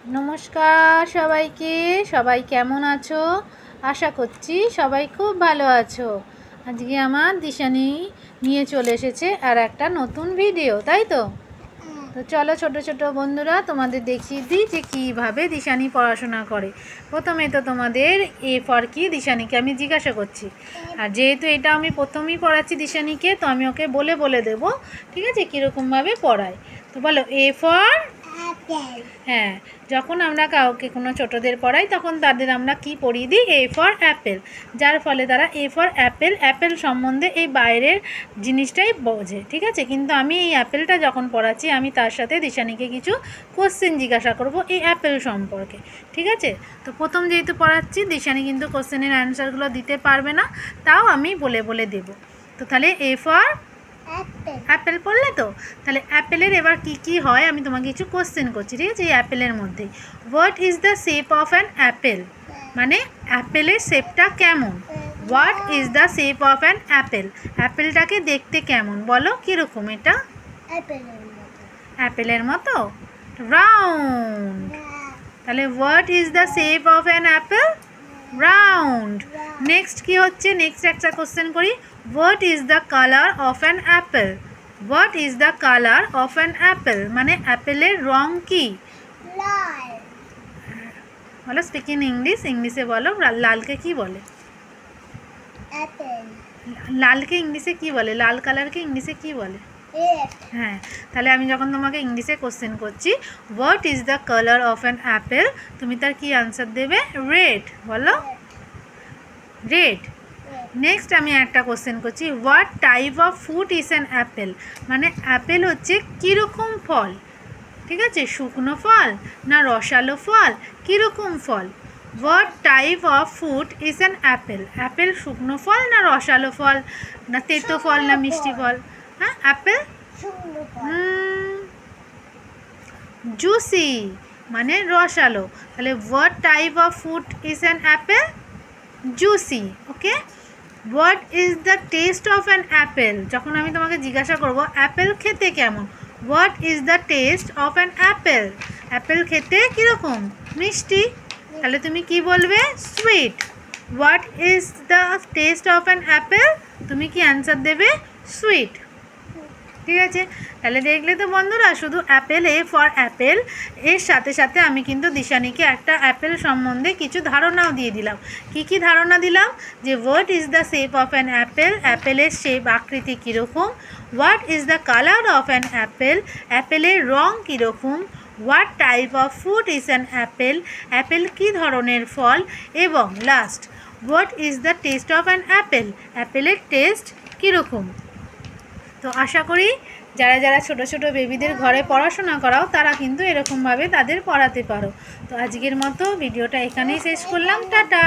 नमस्कार सबाइके सबाई केमन आछो आशा करছি सबाई खूब भालो आछो। आज के आमार दिशानी निये चले एसेছে আর একটা নতুন ভিডিও তাই তো। তো চলো ছোট ছোট বন্ধুরা তোমাদের দেখিয়ে দিই যে কিভাবে দিশানি পড়াশোনা করে। প্রথমে তো তোমাদের এ ফর কি দিশানিকে আমি জিজ্ঞাসা করছি, আর যেহেতু এটা আমি প্রথমেই পড়াচ্ছি দিশানিকে তো আমি ওকে বলে বলে দেব, ঠিক আছে, কীরকমভাবে পড়ায়। তো বলো এ ফর হ্যাঁ, যখন আমরা কাউকে কোনো ছোটদের পড়াই তখন তাদের আমরা কি পড়িয়ে দিই, এ ফর অ্যাপেল, যার ফলে তারা এ ফর অ্যাপেল অ্যাপেল সম্বন্ধে এই বাইরের জিনিসটাই বোঝে, ঠিক আছে। কিন্তু আমি এই অ্যাপেলটা যখন পড়াচ্ছি আমি তার সাথে দিশানিকে কিছু কোশ্চেন জিজ্ঞাসা করব এই অ্যাপেল সম্পর্কে, ঠিক আছে। তো প্রথম যেহেতু পড়াচ্ছি দিশানি কিন্তু কোশ্চেনের অ্যান্সারগুলো দিতে পারবে না, তাও আমি বলে বলে দেব। তো তাহলে এ ফর অ্যাপেল পড়লে তো, তাহলে অ্যাপেলের এবার কি কি হয় আমি তোমাকে কিছু কোশ্চেন করছি, ঠিক আছে। এই অ্যাপেলের মধ্যে what is the shape of an apple, মানে অ্যাপেলের শেপটা কেমন। What is the shape of an apple, অ্যাপেলটাকে দেখতে কেমন বলো, কীরকম এটা, অ্যাপেলের মতো রাউন্ড। তাহলে what is the shape of an apple, round. Next কি হচ্ছে, নেক্সট একটা কোশ্চেন করি, what is the colour of an apple, what is the colour of an apple, মানে অ্যাপেলের রং কি, লাল। বলো স্পিক ইন ইংলিশ, ইংলিশে বলো লালকে কি বলে, অ্যাপেল। লালকে ইংলিশে কি বলে, লাল কালারকে ইংলিশে কি বলে, হ্যাঁ। তাহলে আমি যখন তোমাকে ইংলিশে কোশ্চেন করছি what is the colour of an Apple, তুমি তার কি আনসার দেবে, রেড, বলো রেড। নেক্সট আমি একটা কোশ্চেন করছি what type of fruit is an apple, মানে অ্যাপেল হচ্ছে কীরকম ফল, ঠিক আছে, শুকনো ফল না রসালো ফল, কীরকম ফল। What type of fruit is an apple, apple শুকনো ফল না রসালো ফল না তেতো ফল না মিষ্টি ফল, হ্যাঁ অ্যাপেল জুসি, মানে রসালো। তাহলে what type of fruit is an Apple, juicy, okay. What is the taste of an Apple, যখন আমি তোমাকে জিজ্ঞাসা করবো অ্যাপেল খেতে কেমন, what is the taste of an apple, Apple খেতে কীরকম, মিষ্টি, তাহলে তুমি কি বলবে, sweet. What is the taste of an Apple, তুমি কি অ্যান্সার দেবে, সুইট, ঠিক আছে। তাহলে দেখলে তো বন্ধুরা, শুধু অ্যাপেল এ ফর অ্যাপেল এর সাথে সাথে আমি কিন্তু দিশানিকে একটা অ্যাপেল সম্বন্ধে কিছু ধারণাও দিয়ে দিলাম। কি কি ধারণা দিলাম, যে what is the shape of an apple, অ্যাপেলের শেপ আকৃতি কীরকম। What is the colour of an apple, অ্যাপেলের রং কীরকম। What type of fruit is an apple, apple কী ধরনের ফল। এবং last what is the taste of an apple, অ্যাপেলের টেস্ট কীরকম। তো আশা করি যারা যারা ছোট ছোট বেবিদের ঘরে পড়াশোনা করাও তারা কিন্তু এরকমভাবে তাদের পড়াতে পারো। তো আজকের মতো ভিডিওটা এখানেই শেষ করলাম, টাটা।